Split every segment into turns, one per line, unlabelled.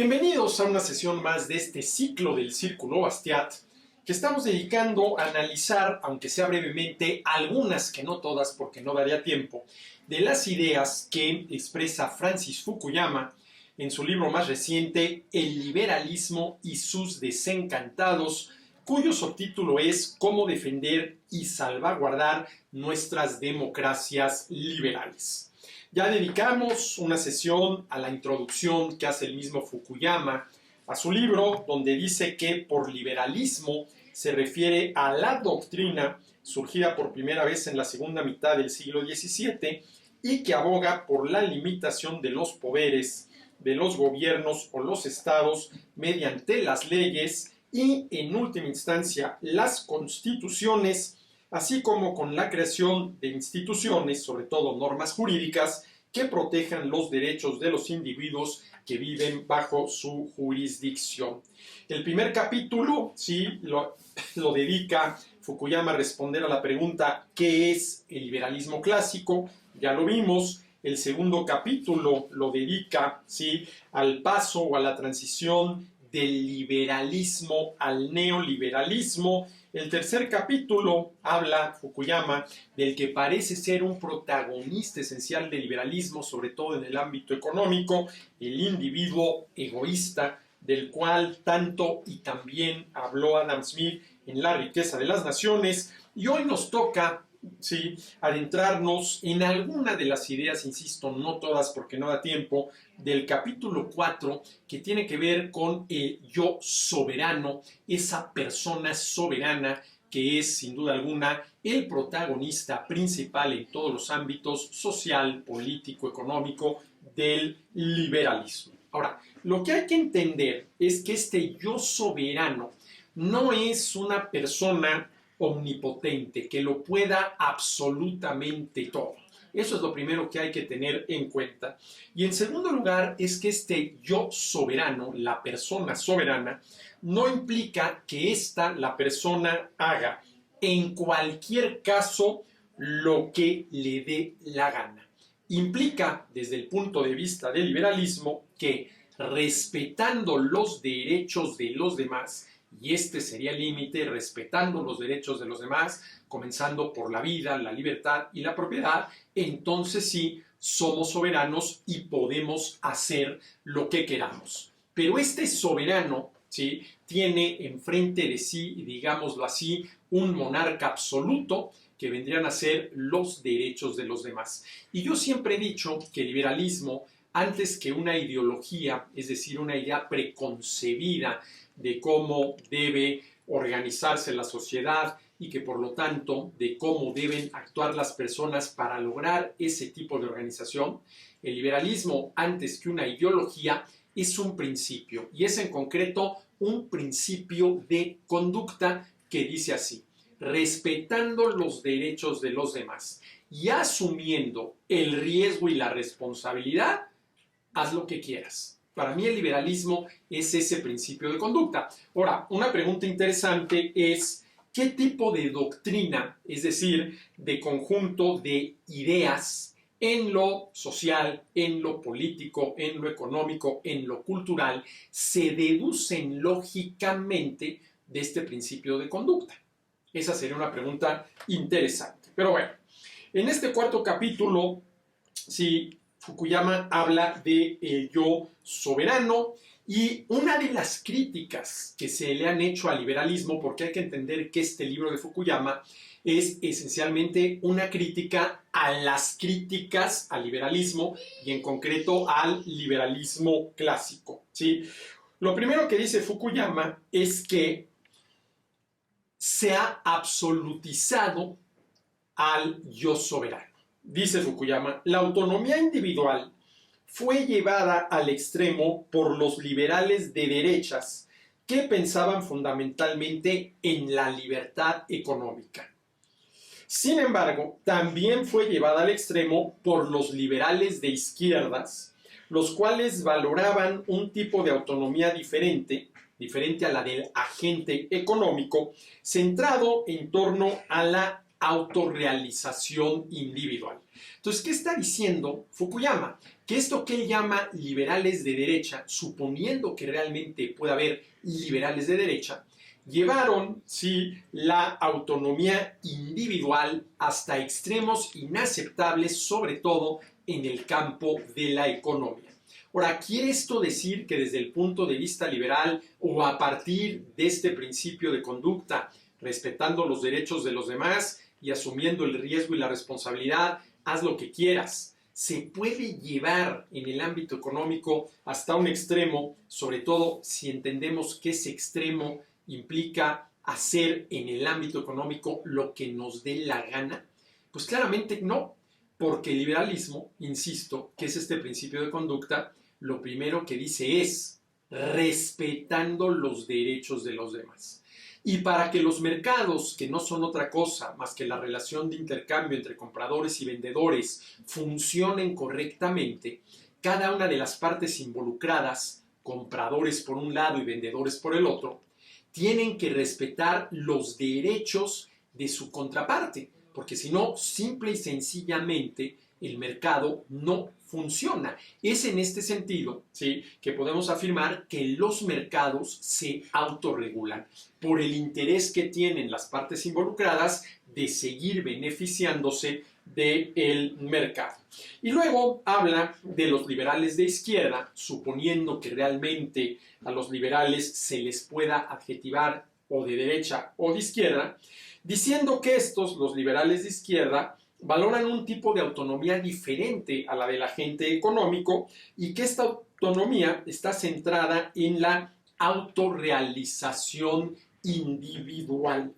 Bienvenidos a una sesión más de este ciclo del Círculo Bastiat, que estamos dedicando a analizar, aunque sea brevemente, algunas, que no todas porque no daría tiempo, de las ideas que expresa Francis Fukuyama en su libro más reciente, El liberalismo y sus desencantados, cuyo subtítulo es Cómo defender y salvaguardar nuestras democracias liberales. Ya dedicamos una sesión a la introducción que hace el mismo Fukuyama a su libro, donde dice que por liberalismo se refiere a la doctrina surgida por primera vez en la segunda mitad del siglo XVII y que aboga por la limitación de los poderes de los gobiernos o los estados mediante las leyes y, en última instancia, las constituciones, así como con la creación de instituciones, sobre todo normas jurídicas, que protejan los derechos de los individuos que viven bajo su jurisdicción. El primer capítulo, lo dedica Fukuyama a responder a la pregunta ¿qué es el liberalismo clásico? Ya lo vimos. El segundo capítulo lo dedica, al paso o a la transición del liberalismo al neoliberalismo. El tercer capítulo habla, Fukuyama, del que parece ser un protagonista esencial del liberalismo, sobre todo en el ámbito económico, el individuo egoísta, del cual tanto y también habló Adam Smith en La riqueza de las naciones. Y hoy nos toca adentrarnos en alguna de las ideas, insisto, no todas porque no da tiempo, del capítulo 4, que tiene que ver con el yo soberano, esa persona soberana que es, sin duda alguna, el protagonista principal en todos los ámbitos social, político, económico del liberalismo. Ahora, lo que hay que entender es que este yo soberano no es una persona omnipotente, que lo pueda absolutamente todo. Eso es lo primero que hay que tener en cuenta. Y en segundo lugar, es que este yo soberano, la persona soberana, no implica que la persona haga en cualquier caso lo que le dé la gana. Implica, desde el punto de vista del liberalismo, que respetando los derechos de los demás, y este sería el límite, respetando los derechos de los demás, comenzando por la vida, la libertad y la propiedad, entonces sí somos soberanos y podemos hacer lo que queramos. Pero este soberano tiene enfrente de sí, digámoslo así, un monarca absoluto que vendrían a ser los derechos de los demás. Y yo siempre he dicho que el liberalismo, antes que una ideología, es decir, una idea preconcebida de cómo debe organizarse la sociedad y que por lo tanto de cómo deben actuar las personas para lograr ese tipo de organización, el liberalismo, antes que una ideología, es un principio, y es en concreto un principio de conducta que dice así: respetando los derechos de los demás y asumiendo el riesgo y la responsabilidad, haz lo que quieras. Para mí el liberalismo es ese principio de conducta. Ahora, una pregunta interesante es ¿qué tipo de doctrina, es decir, de conjunto de ideas en lo social, en lo político, en lo económico, en lo cultural, se deducen lógicamente de este principio de conducta? Esa sería una pregunta interesante. Pero bueno, en este cuarto capítulo, Fukuyama habla de el yo soberano, y una de las críticas que se le han hecho al liberalismo, porque hay que entender que este libro de Fukuyama es esencialmente una crítica a las críticas al liberalismo y en concreto al liberalismo clásico. Lo primero que dice Fukuyama es que se ha absolutizado al yo soberano. Dice Fukuyama, la autonomía individual fue llevada al extremo por los liberales de derechas que pensaban fundamentalmente en la libertad económica. Sin embargo, también fue llevada al extremo por los liberales de izquierdas, los cuales valoraban un tipo de autonomía diferente a la del agente económico, centrado en torno a la autorrealización individual. Entonces, ¿qué está diciendo Fukuyama? Que esto que él llama liberales de derecha, suponiendo que realmente puede haber liberales de derecha, llevaron, sí, la autonomía individual hasta extremos inaceptables, sobre todo en el campo de la economía. Ahora, ¿quiere esto decir que desde el punto de vista liberal o a partir de este principio de conducta, respetando los derechos de los demás y asumiendo el riesgo y la responsabilidad, haz lo que quieras, se puede llevar en el ámbito económico hasta un extremo, sobre todo si entendemos que ese extremo implica hacer en el ámbito económico lo que nos dé la gana? Pues claramente no, porque el liberalismo, insisto, que es este principio de conducta, lo primero que dice es respetando los derechos de los demás. Y para que los mercados, que no son otra cosa más que la relación de intercambio entre compradores y vendedores, funcionen correctamente, cada una de las partes involucradas, compradores por un lado y vendedores por el otro, tienen que respetar los derechos de su contraparte, porque si no, simple y sencillamente, el mercado no funciona. Es en este sentido, ¿sí?, que podemos afirmar que los mercados se autorregulan por el interés que tienen las partes involucradas de seguir beneficiándose del mercado. Y luego habla de los liberales de izquierda, suponiendo que realmente a los liberales se les pueda adjetivar o de derecha o de izquierda, diciendo que estos, los liberales de izquierda, valoran un tipo de autonomía diferente a la del agente económico y que esta autonomía está centrada en la autorrealización individual,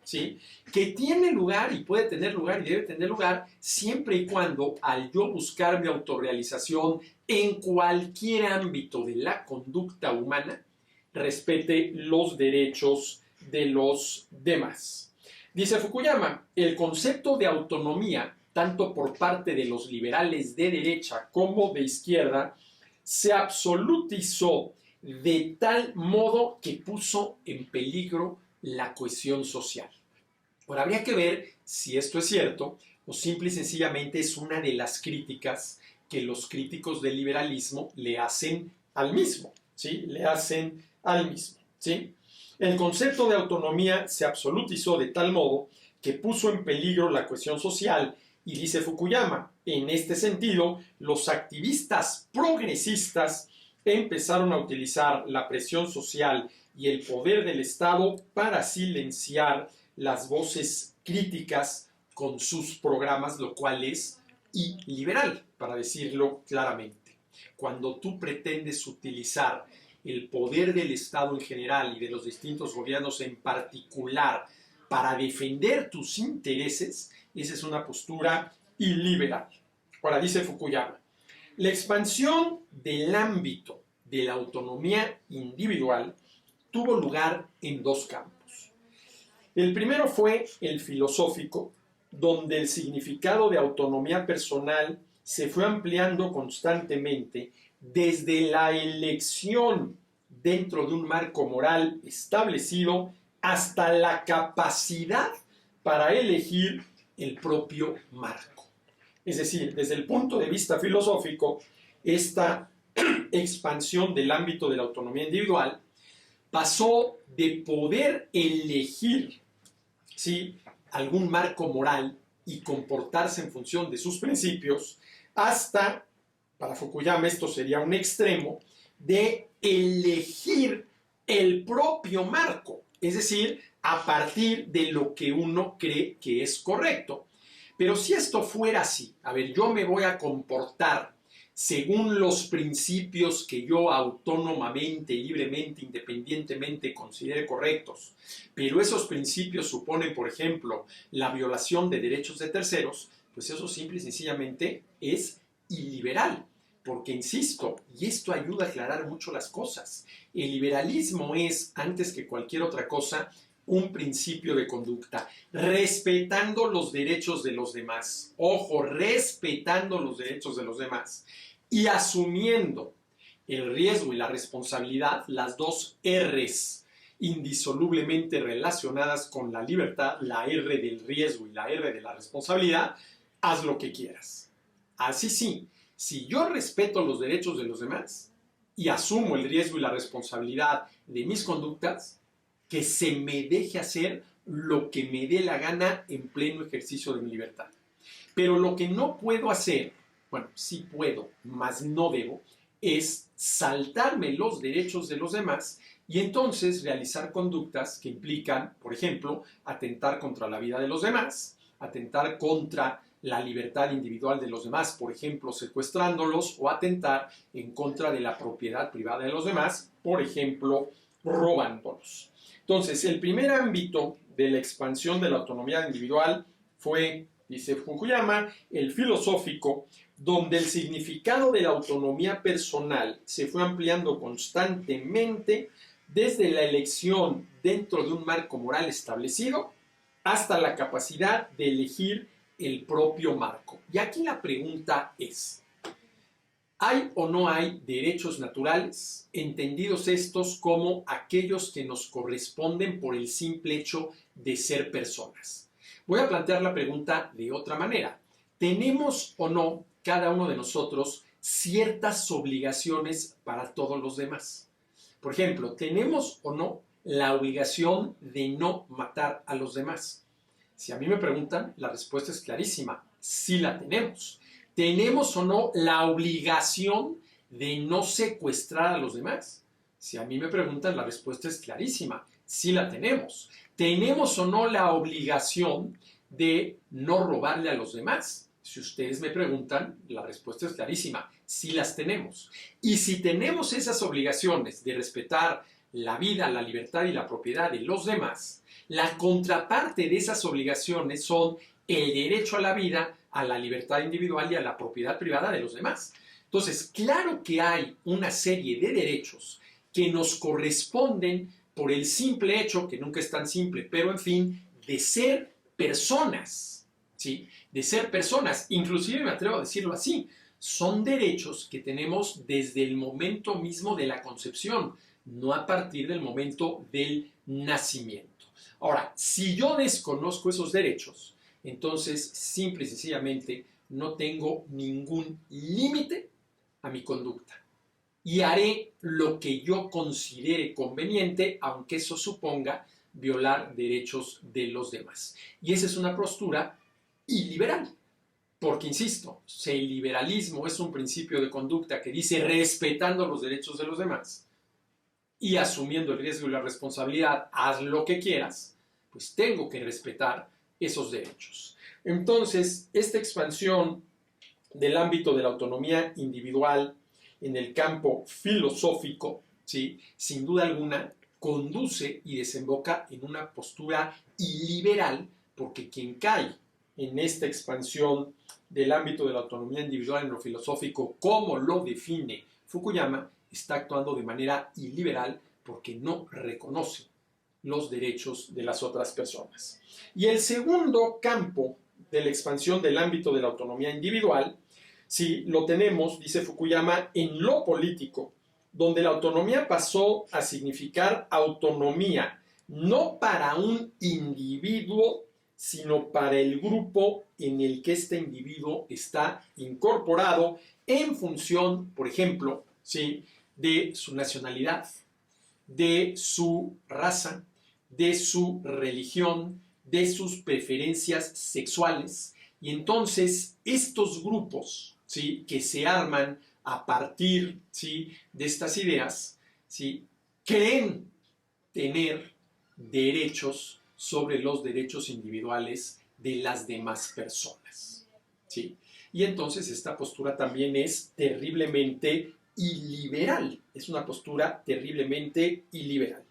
¿sí?, que tiene lugar y puede tener lugar y debe tener lugar siempre y cuando al yo buscar mi autorrealización en cualquier ámbito de la conducta humana respete los derechos de los demás. Dice Fukuyama, el concepto de autonomía, tanto por parte de los liberales de derecha como de izquierda, se absolutizó de tal modo que puso en peligro la cohesión social. Ahora, habría que ver si esto es cierto o simple y sencillamente es una de las críticas que los críticos del liberalismo le hacen al mismo, ¿sí? ¿Sí? El concepto de autonomía se absolutizó de tal modo que puso en peligro la cohesión social y dice Fukuyama, en este sentido, los activistas progresistas empezaron a utilizar la presión social y el poder del Estado para silenciar las voces críticas con sus programas, lo cual es iliberal, para decirlo claramente. Cuando tú pretendes utilizar el poder del Estado en general y de los distintos gobiernos en particular para defender tus intereses, esa es una postura iliberal. Ahora, dice Fukuyama, la expansión del ámbito de la autonomía individual tuvo lugar en dos campos. El primero fue el filosófico, donde el significado de autonomía personal se fue ampliando constantemente desde la elección dentro de un marco moral establecido hasta la capacidad para elegir el propio marco. Es decir, desde el punto de vista filosófico, esta expansión del ámbito de la autonomía individual pasó de poder elegir, ¿sí?, algún marco moral y comportarse en función de sus principios, hasta, para Fukuyama esto sería un extremo, de elegir el propio marco, es decir, a partir de lo que uno cree que es correcto. Pero si esto fuera así, a ver, yo me voy a comportar según los principios que yo autónomamente, libremente, independientemente considere correctos, pero esos principios suponen, por ejemplo, la violación de derechos de terceros, pues eso simple y sencillamente es iliberal. Porque, insisto, y esto ayuda a aclarar mucho las cosas, el liberalismo es, antes que cualquier otra cosa, un principio de conducta, respetando los derechos de los demás. Ojo, respetando los derechos de los demás y asumiendo el riesgo y la responsabilidad, las dos R's. indisolublemente relacionadas con la libertad, la R del riesgo y la R de la responsabilidad, haz lo que quieras. Así sí, si yo respeto los derechos de los demás y asumo el riesgo y la responsabilidad de mis conductas, que se me deje hacer lo que me dé la gana en pleno ejercicio de mi libertad. Pero lo que no puedo hacer, bueno, sí puedo, mas no debo, es saltarme los derechos de los demás y entonces realizar conductas que implican, por ejemplo, atentar contra la vida de los demás, atentar contra la libertad individual de los demás, por ejemplo, secuestrándolos, o atentar en contra de la propiedad privada de los demás, por ejemplo, robándolos. Entonces, el primer ámbito de la expansión de la autonomía individual fue, dice Fukuyama, el filosófico, donde el significado de la autonomía personal se fue ampliando constantemente desde la elección dentro de un marco moral establecido hasta la capacidad de elegir el propio marco. Y aquí la pregunta es, ¿hay o no hay derechos naturales, entendidos estos como aquellos que nos corresponden por el simple hecho de ser personas? Voy a plantear la pregunta de otra manera. ¿Tenemos o no cada uno de nosotros ciertas obligaciones para todos los demás? Por ejemplo, ¿tenemos o no la obligación de no matar a los demás? Si a mí me preguntan, la respuesta es clarísima, sí la tenemos. ¿Tenemos o no la obligación de no secuestrar a los demás? Si a mí me preguntan, la respuesta es clarísima, sí la tenemos. ¿Tenemos o no la obligación de no robarle a los demás? Si ustedes me preguntan, la respuesta es clarísima, sí las tenemos. Y si tenemos esas obligaciones de respetar la vida, la libertad y la propiedad de los demás, la contraparte de esas obligaciones son el derecho a la vida, a la libertad individual y a la propiedad privada de los demás. Entonces, claro que hay una serie de derechos que nos corresponden por el simple hecho, que nunca es tan simple, pero en fin, de ser personas, ¿sí? De ser personas, inclusive me atrevo a decirlo así, son derechos que tenemos desde el momento mismo de la concepción, no a partir del momento del nacimiento. Ahora, si yo desconozco esos derechos, entonces simple y sencillamente no tengo ningún límite a mi conducta y haré lo que yo considere conveniente, aunque eso suponga violar derechos de los demás. Y esa es una postura iliberal, porque insisto, si el liberalismo es un principio de conducta que dice respetando los derechos de los demás y asumiendo el riesgo y la responsabilidad, haz lo que quieras, pues tengo que respetar esos derechos. Entonces, esta expansión del ámbito de la autonomía individual en el campo filosófico, ¿sí?, sin duda alguna, conduce y desemboca en una postura iliberal, porque quien cae en esta expansión del ámbito de la autonomía individual en lo filosófico, como lo define Fukuyama, está actuando de manera iliberal porque no reconoce los derechos de las otras personas. Y el segundo campo de la expansión del ámbito de la autonomía individual, si lo tenemos, dice Fukuyama, en lo político, donde la autonomía pasó a significar autonomía, no para un individuo, sino para el grupo en el que este individuo está incorporado en función, por ejemplo, ¿sí?, de su nacionalidad, de su raza, de su religión, de sus preferencias sexuales. Y entonces estos grupos, ¿sí?, que se arman a partir, ¿sí?, de estas ideas, ¿sí?, creen tener derechos sobre los derechos individuales de las demás personas, ¿sí? Y entonces esta postura también es terriblemente iliberal, es una postura terriblemente iliberal.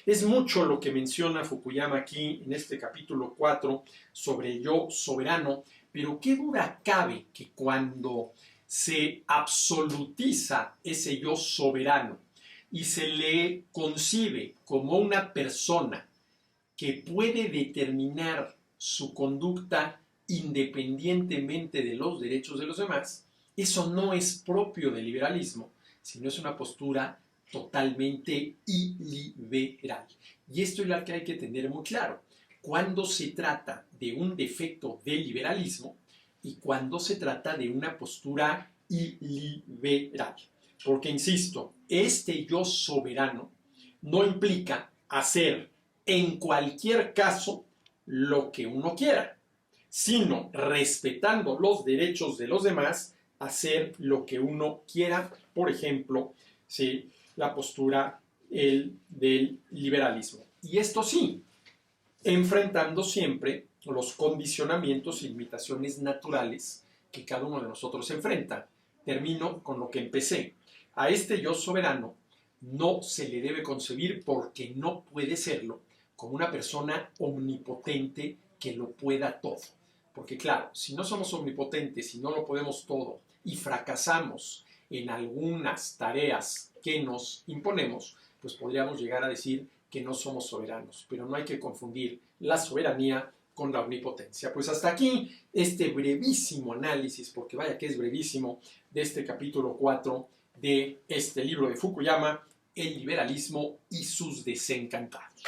Es mucho lo que menciona Fukuyama aquí en este capítulo 4 sobre el yo soberano, pero qué duda cabe que cuando se absolutiza ese yo soberano y se le concibe como una persona que puede determinar su conducta independientemente de los derechos de los demás, eso no es propio del liberalismo, sino es una postura totalmente iliberal. Y esto es lo que hay que tener muy claro. Cuando se trata de un defecto del liberalismo y cuando se trata de una postura iliberal. Porque, insisto, este yo soberano no implica hacer en cualquier caso lo que uno quiera, sino respetando los derechos de los demás, hacer lo que uno quiera. Por ejemplo, ¿sí?, la postura del liberalismo. Y esto sí, enfrentando siempre los condicionamientos y limitaciones naturales que cada uno de nosotros enfrenta. Termino con lo que empecé. A este yo soberano no se le debe concebir, porque no puede serlo, como una persona omnipotente que lo pueda todo. Porque claro, si no somos omnipotentes, si no lo podemos todo y fracasamos en algunas tareas que nos imponemos, pues podríamos llegar a decir que no somos soberanos. Pero no hay que confundir la soberanía con la omnipotencia. Pues hasta aquí este brevísimo análisis, porque vaya que es brevísimo, de este capítulo 4 de este libro de Fukuyama, El liberalismo y sus desencantados.